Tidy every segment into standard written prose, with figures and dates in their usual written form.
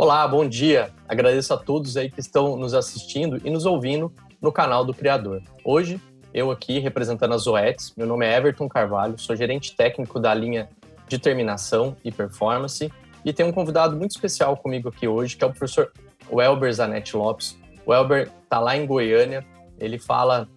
Olá, bom dia! Agradeço a todos aí que estão nos assistindo e nos ouvindo no canal do Criador. Hoje, eu aqui representando a Zoetis, meu nome é Everton Carvalho, sou gerente técnico da linha de terminação e performance e tenho um convidado muito especial comigo aqui hoje, que é o professor Welber Zanetti Lopes. O Welber está lá em Goiânia, ele fala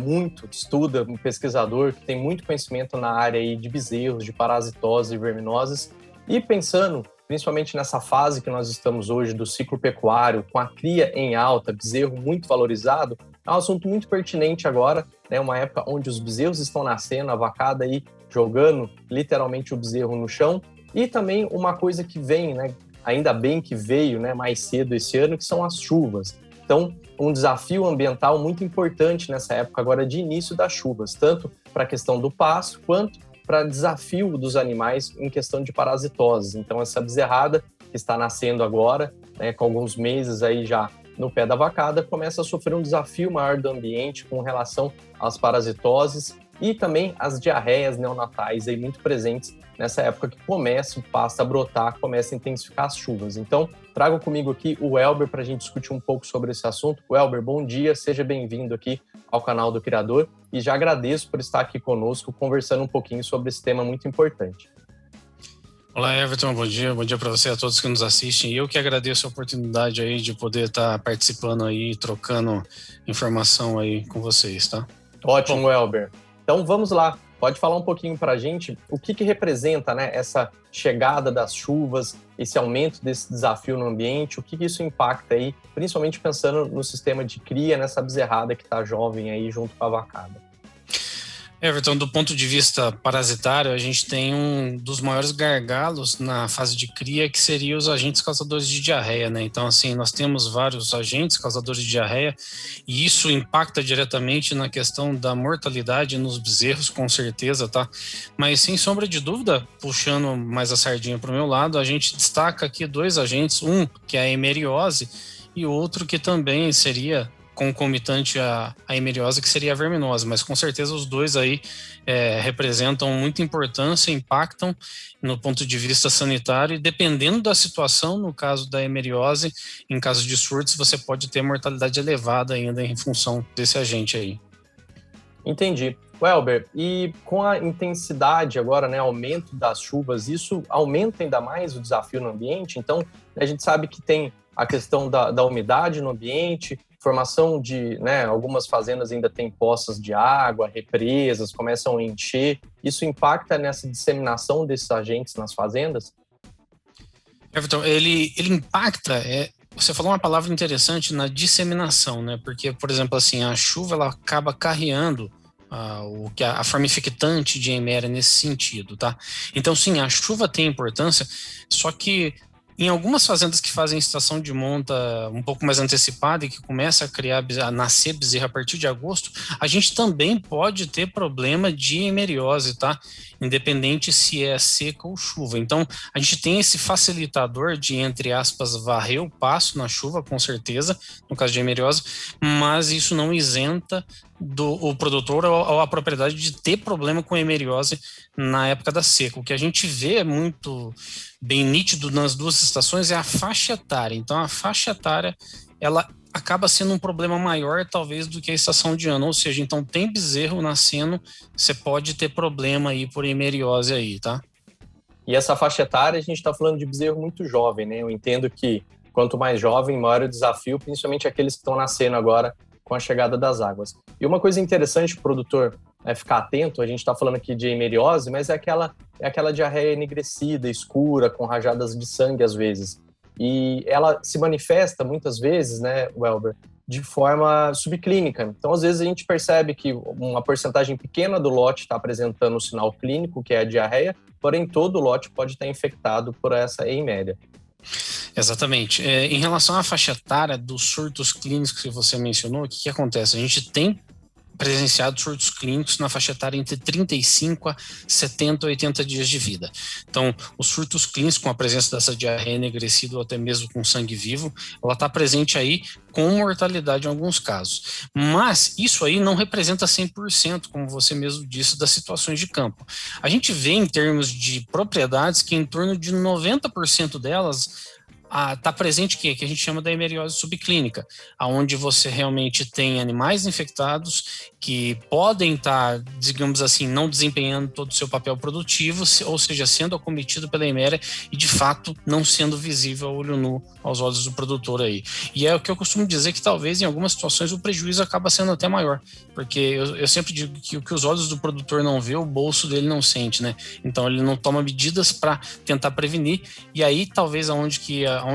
muito, estuda, um pesquisador que tem muito conhecimento na área aí de bezerros, de parasitose e verminoses, e pensando principalmente nessa fase que nós estamos hoje do ciclo pecuário, com a cria em alta, bezerro muito valorizado, é um assunto muito pertinente agora, uma época onde os bezerros estão nascendo, a vacada aí jogando literalmente o bezerro no chão, e também uma coisa que vem, ainda bem que veio mais cedo esse ano, que são as chuvas. Então, um desafio ambiental muito importante nessa época agora de início das chuvas, tanto para a questão do pasto, quanto para desafio dos animais em questão de parasitoses. Então, essa bezerrada que está nascendo agora, com alguns meses aí já no pé da vacada, começa a sofrer um desafio maior do ambiente com relação às parasitoses e também as diarreias neonatais aí muito presentes nessa época que começa o pasto a brotar, começa a intensificar as chuvas. Então, trago comigo aqui o Welber para a gente discutir um pouco sobre esse assunto. Welber, bom dia, seja bem-vindo aqui ao canal do Criador e já agradeço por estar aqui conosco conversando um pouquinho sobre esse tema muito importante. Olá, Everton, bom dia para você, a todos que nos assistem. E eu que agradeço a oportunidade aí de poder estar participando aí, trocando informação aí com vocês, tá? Ótimo, Welber. Então vamos lá, pode falar um pouquinho para a gente o que representa essa chegada das chuvas, esse aumento desse desafio no ambiente, o que isso impacta aí, principalmente pensando no sistema de cria, nessa bezerrada que está jovem aí junto com a vacada. Everton, do ponto de vista parasitário, a gente tem um dos maiores gargalos na fase de cria, que seria os agentes causadores de diarreia, Então, assim, nós temos vários agentes causadores de diarreia e isso impacta diretamente na questão da mortalidade nos bezerros, com certeza, tá? Mas, sem sombra de dúvida, puxando mais a sardinha para o meu lado, a gente destaca aqui dois agentes, um que é a hemeriose e outro que também seria concomitante à hemeriose, que seria a verminose, mas com certeza os dois aí representam muita importância, impactam no ponto de vista sanitário e dependendo da situação, no caso da hemeriose, em caso de surtos, você pode ter mortalidade elevada ainda em função desse agente aí. Entendi. Welber, e com a intensidade agora, aumento das chuvas, isso aumenta ainda mais o desafio no ambiente? Então, a gente sabe que tem a questão da umidade no ambiente, formação de, algumas fazendas ainda têm poças de água, represas, começam a encher. Isso impacta nessa disseminação desses agentes nas fazendas? Everton, ele impacta, você falou uma palavra interessante na disseminação, Porque, por exemplo, assim, a chuva ela acaba carreando a forma infectante de Eimeria nesse sentido, tá? Então, sim, a chuva tem importância, só que em algumas fazendas que fazem estação de monta um pouco mais antecipada e que começa a nascer bezerro a partir de agosto, a gente também pode ter problema de hemeriose, tá? Independente se é seca ou chuva. Então, a gente tem esse facilitador de, entre aspas, varrer o pasto na chuva, com certeza, no caso de hemeriose, mas isso não isenta o produtor ou a propriedade de ter problema com hemeriose na época da seca. O que a gente vê é muito bem nítido nas duas estações é a faixa etária. Então, a faixa etária, ela acaba sendo um problema maior, talvez, do que a estação de ano. Ou seja, então, tem bezerro nascendo, você pode ter problema aí por hemeriose aí, tá? E essa faixa etária, a gente está falando de bezerro muito jovem, Eu entendo que quanto mais jovem, maior o desafio, principalmente aqueles que estão nascendo agora com a chegada das águas. E uma coisa interessante para o produtor ficar atento, a gente está falando aqui de hemeriose, mas é aquela diarreia enegrecida, escura, com rajadas de sangue às vezes. E ela se manifesta muitas vezes, Welber, de forma subclínica. Então, às vezes, a gente percebe que uma porcentagem pequena do lote está apresentando o sinal clínico, que é a diarreia, porém todo o lote pode estar infectado por essa Eimeria. Exatamente. Em relação à faixa etária dos surtos clínicos que você mencionou, o que acontece? A gente tem presenciado surtos clínicos na faixa etária entre 35 a 70, 80 dias de vida. Então, os surtos clínicos com a presença dessa diarreia enegrecida ou até mesmo com sangue vivo, ela está presente aí com mortalidade em alguns casos. Mas isso aí não representa 100%, como você mesmo disse, das situações de campo. A gente vê em termos de propriedades que em torno de 90% delas está presente que a gente chama da hemeriose subclínica, aonde você realmente tem animais infectados que podem estar, digamos assim, não desempenhando todo o seu papel produtivo, ou seja, sendo acometido pela heméria e, de fato, não sendo visível a olho nu aos olhos do produtor aí. E é o que eu costumo dizer que talvez em algumas situações o prejuízo acaba sendo até maior, porque eu sempre digo que o que os olhos do produtor não vê, o bolso dele não sente, né? Então ele não toma medidas para tentar prevenir, e aí talvez aonde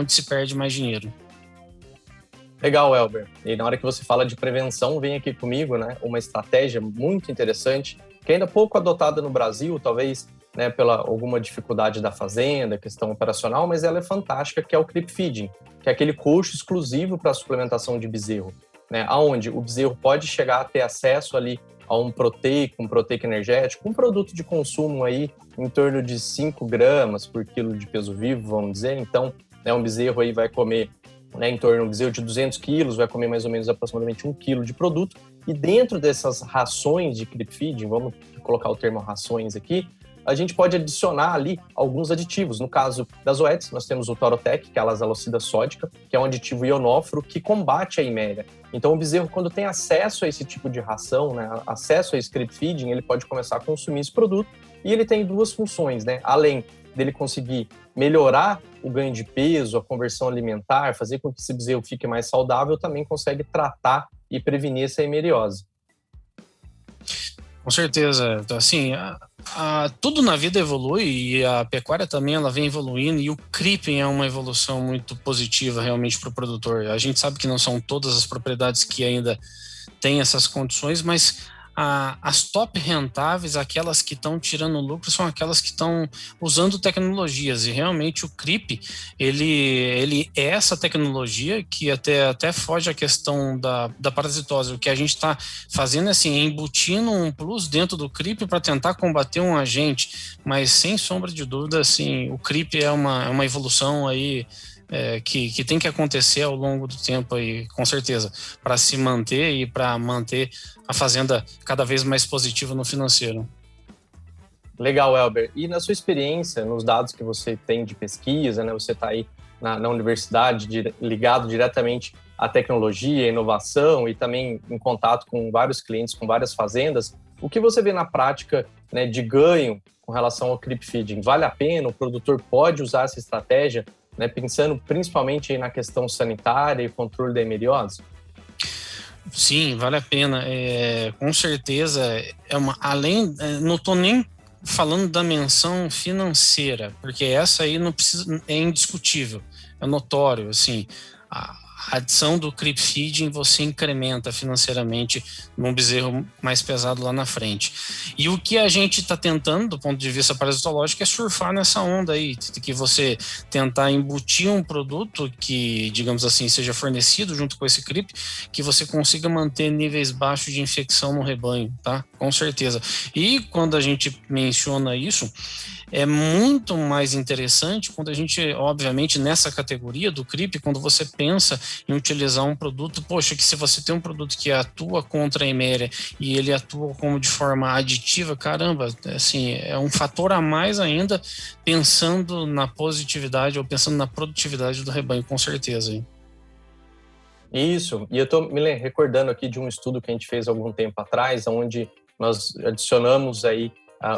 se perde mais dinheiro. Legal, Elber. E na hora que você fala de prevenção, vem aqui comigo, né, uma estratégia muito interessante, que ainda é pouco adotada no Brasil, talvez, né, pela alguma dificuldade da fazenda, questão operacional, mas ela é fantástica, que é o creep feeding, que é aquele coxo exclusivo para a suplementação de bezerro, né, aonde o bezerro pode chegar a ter acesso ali a um proteico energético, um produto de consumo aí em torno de 5 gramas por quilo de peso vivo, vamos dizer. Então, né, um bezerro aí vai comer, né, em torno de um bezerro de 200 quilos, vai comer mais ou menos aproximadamente 1 quilo de produto. E dentro dessas rações de creep feeding, vamos colocar o termo rações aqui, a gente pode adicionar ali alguns aditivos. No caso das Zoetis, nós temos o Torotec, que é a lasalocida sódica, que é um aditivo ionóforo que combate a iméria. Então, o bezerro, quando tem acesso a esse tipo de ração, né, acesso a esse creep feeding, ele pode começar a consumir esse produto. E ele tem duas funções, né? Além dele conseguir melhorar o ganho de peso, a conversão alimentar, fazer com que esse bezerro fique mais saudável, também consegue tratar e prevenir essa hemeriose. Com certeza. Então, assim, tudo na vida evolui e a pecuária também ela vem evoluindo, e o creeping é uma evolução muito positiva realmente para o produtor. A gente sabe que não são todas as propriedades que ainda têm essas condições, mas as top rentáveis, aquelas que estão tirando lucro, são aquelas que estão usando tecnologias, e realmente o creep, ele é essa tecnologia que até foge a questão da parasitose. O que a gente está fazendo é assim, embutindo um plus dentro do creep para tentar combater um agente, mas sem sombra de dúvida, assim, o creep é uma evolução aí que tem que acontecer ao longo do tempo aí, com certeza, para se manter e para manter a fazenda cada vez mais positiva no financeiro. Legal, Elber. E na sua experiência, nos dados que você tem de pesquisa, né, você está aí na universidade ligado diretamente à tecnologia, à inovação e também em contato com vários clientes, com várias fazendas, o que você vê na prática, né, de ganho com relação ao creep feeding? Vale a pena? O produtor pode usar essa estratégia, né, pensando principalmente aí na questão sanitária e controle da hemeriose? Sim, vale a pena. Com certeza, não estou nem falando da menção financeira, porque essa aí não precisa, é indiscutível, é notório, assim, a adição do creep feeding você incrementa financeiramente num bezerro mais pesado lá na frente. E o que a gente está tentando, do ponto de vista parasitológico, é surfar nessa onda aí, que você tentar embutir um produto que, digamos assim, seja fornecido junto com esse creep, que você consiga manter níveis baixos de infecção no rebanho, tá? Com certeza. E quando a gente menciona isso, é muito mais interessante quando a gente, obviamente, nessa categoria do creep, quando você pensa em utilizar um produto, poxa, que se você tem um produto que atua contra a eméria e ele atua como de forma aditiva, caramba, assim, é um fator a mais ainda pensando na positividade ou pensando na produtividade do rebanho, com certeza. Hein? Isso, e eu estou me recordando aqui de um estudo que a gente fez algum tempo atrás, onde nós adicionamos aí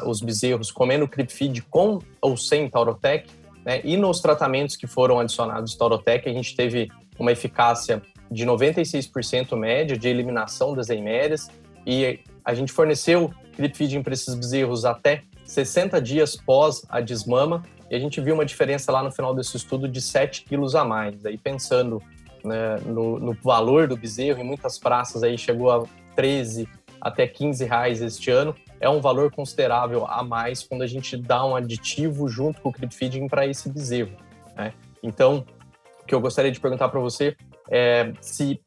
os bezerros comendo creep feed com ou sem Torotec, né? E nos tratamentos que foram adicionados Torotec, a gente teve uma eficácia de 96% média de eliminação das eimérias, e a gente forneceu creep feeding para esses bezerros até 60 dias pós a desmama, e a gente viu uma diferença lá no final desse estudo de 7 quilos a mais. Aí pensando, né, no valor do bezerro, em muitas praças aí chegou a 13 até 15 reais este ano. É um valor considerável a mais quando a gente dá um aditivo junto com o creep feeding para esse bezerro, né? Então, o que eu gostaria de perguntar para você é se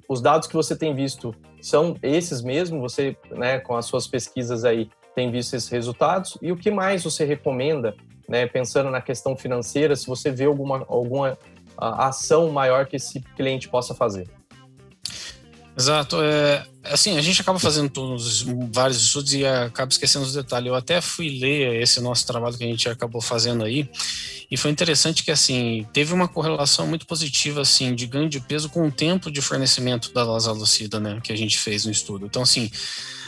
os dados que você tem visto são esses mesmo, você, né, com as suas pesquisas aí, tem visto esses resultados, e o que mais você recomenda, né, pensando na questão financeira, se você vê alguma ação maior que esse cliente possa fazer? Exato. Assim, a gente acaba fazendo vários estudos e acaba esquecendo os detalhes. Eu até fui ler esse nosso trabalho que a gente acabou fazendo aí, e foi interessante que, assim, teve uma correlação muito positiva, assim, de ganho de peso com o tempo de fornecimento da Lasalocida, né, que a gente fez no estudo. Então, assim,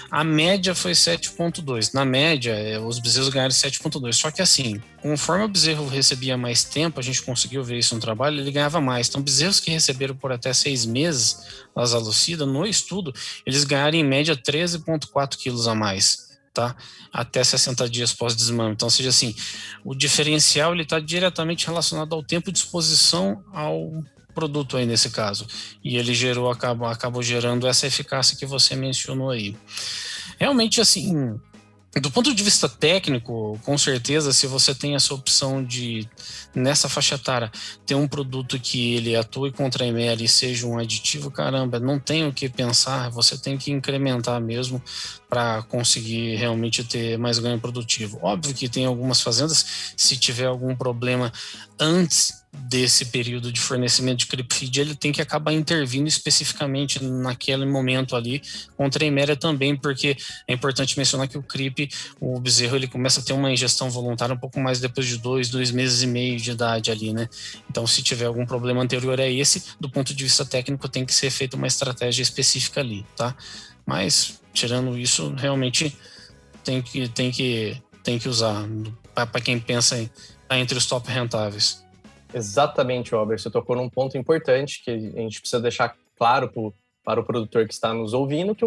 a média foi 7,2. Na média, os bezerros ganharam 7,2. Só que assim, conforme o bezerro recebia mais tempo, a gente conseguiu ver isso no trabalho, ele ganhava mais. Então, bezerros que receberam por até 6 meses Lasalocida, no estudo, eles ganharam em média 13,4 quilos a mais. Tá? Até 60 dias pós-desmame. Então, ou seja, assim, o diferencial está diretamente relacionado ao tempo de exposição ao produto aí nesse caso. E ele acabou gerando essa eficácia que você mencionou aí. Realmente, assim, do ponto de vista técnico, com certeza, se você tem essa opção de, nessa faixa etária, ter um produto que ele atue contra a ML e seja um aditivo, caramba, não tem o que pensar, você tem que incrementar mesmo para conseguir realmente ter mais ganho produtivo. Óbvio que tem algumas fazendas, se tiver algum problema antes desse período de fornecimento de creep feed, ele tem que acabar intervindo especificamente naquele momento ali contra a eméria também, porque é importante mencionar que o bezerro, ele começa a ter uma ingestão voluntária um pouco mais depois de 2 meses e meio de idade ali, né? Então, se tiver algum problema anterior a esse, do ponto de vista técnico, tem que ser feita uma estratégia específica ali, tá? Mas, tirando isso, realmente tem que usar para quem pensa em estar entre os top rentáveis. Exatamente, Robert. Você tocou num ponto importante que a gente precisa deixar claro para o produtor que está nos ouvindo, que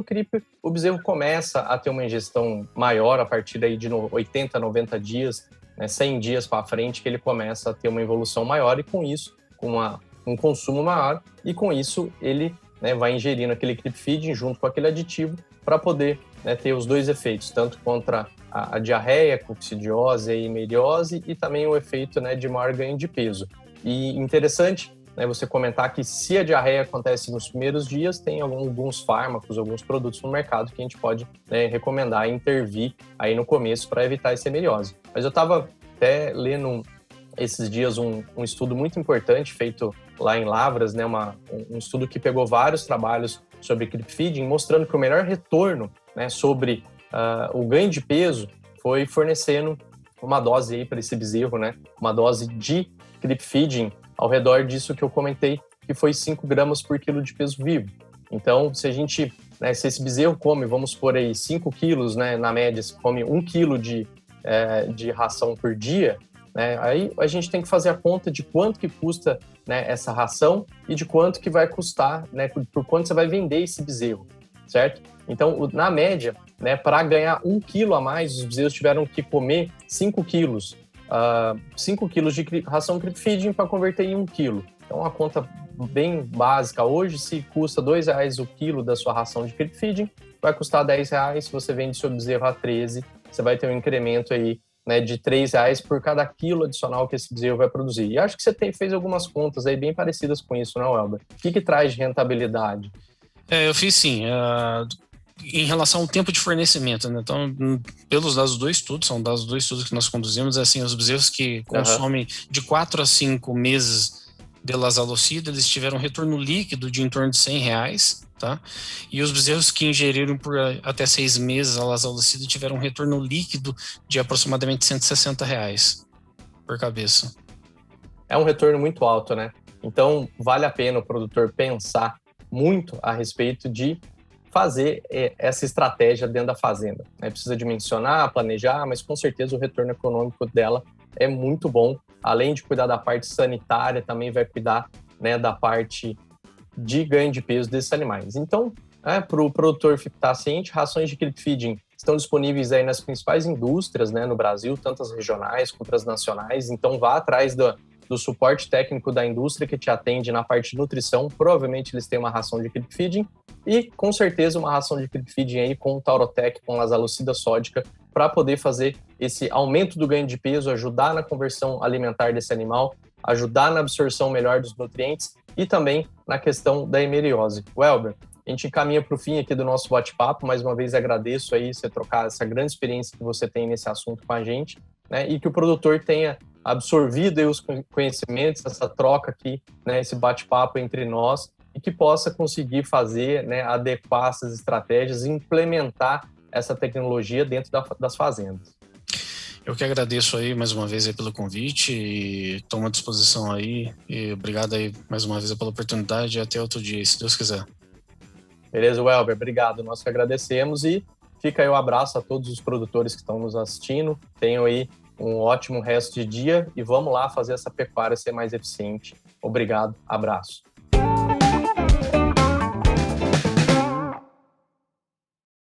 o bezerro começa a ter uma ingestão maior a partir aí de 80, 90 dias, né, 100 dias para frente, que ele começa a ter uma evolução maior e com isso, com um consumo maior, e com isso ele, né, vai ingerindo aquele creep feeding junto com aquele aditivo para poder, né, ter os dois efeitos, tanto contra a diarreia, coccidiose e meriose, e também o efeito, né, de maior ganho de peso. E interessante, né, você comentar que se a diarreia acontece nos primeiros dias, tem alguns fármacos, alguns produtos no mercado que a gente pode, né, recomendar e intervir aí no começo para evitar essa meriose. Mas eu estava até lendo esses dias um estudo muito importante feito lá em Lavras, né, um estudo que pegou vários trabalhos sobre creep feeding, mostrando que o melhor retorno, né, sobre o ganho de peso foi fornecendo uma dose aí para esse bezerro, né, uma dose de creep feeding ao redor disso que eu comentei, que foi 5 gramas por quilo de peso vivo. Então, se a gente, né, se esse bezerro come, vamos por aí 5 quilos, né, na média, se come 1 quilo de ração por dia, né, aí a gente tem que fazer a conta de quanto que custa, né, essa ração e de quanto que vai custar, né, por quanto você vai vender esse bezerro, certo? Então, na média, né, para ganhar 1 quilo a mais, os bezerros tiveram que comer 5 quilos. 5 quilos de ração creep feeding para converter em 1 quilo. Então, uma conta bem básica. Hoje, se custa R$2 o quilo da sua ração de creep feeding, vai custar R$10. Se você vende seu bezerro a 13, você vai ter um incremento aí, né, de R$3 por cada quilo adicional que esse bezerro vai produzir. E acho que você fez algumas contas aí bem parecidas com isso, não, Elber? O que traz de rentabilidade? Eu fiz sim. Em relação ao tempo de fornecimento, né? Então, pelos dados do estudo, são dados do estudo que nós conduzimos, assim, os bezerros que consomem de 4 a 5 meses de Lasalocida, eles tiveram um retorno líquido de em torno de R$100, tá? E os bezerros que ingeriram por até 6 meses a Lasalocida tiveram um retorno líquido de aproximadamente R$160 por cabeça. É um retorno muito alto, né? Então, vale a pena o produtor pensar muito a respeito de fazer essa estratégia dentro da fazenda. Precisa dimensionar, planejar, mas com certeza o retorno econômico dela é muito bom. Além de cuidar da parte sanitária, também vai cuidar, né, da parte de ganho de peso desses animais. Então, para o produtor ficar ciente, rações de creep feeding estão disponíveis aí nas principais indústrias, né, no Brasil, tanto as regionais quanto as nacionais. Então, vá atrás do suporte técnico da indústria que te atende na parte de nutrição. Provavelmente eles têm uma ração de creep feeding e, com certeza, uma ração de creep feeding aí com Taurotec, com Lasalocida sódica, para poder fazer esse aumento do ganho de peso, ajudar na conversão alimentar desse animal, ajudar na absorção melhor dos nutrientes e também na questão da hemeriose. Welber, a gente encaminha para o fim aqui do nosso bate-papo. Mais uma vez agradeço aí você trocar essa grande experiência que você tem nesse assunto com a gente, né, e que o produtor tenha absorvido aí os conhecimentos, essa troca aqui, né, esse bate-papo entre nós, e que possa conseguir fazer, né, adequar essas estratégias e implementar essa tecnologia dentro das fazendas. Eu que agradeço aí mais uma vez aí pelo convite e tomo à disposição aí. E obrigado aí mais uma vez pela oportunidade e até outro dia, se Deus quiser. Beleza, Welber? Obrigado. Nós que agradecemos e fica aí o abraço a todos os produtores que estão nos assistindo. Tenham aí um ótimo resto de dia e vamos lá fazer essa pecuária ser mais eficiente. Obrigado, abraço.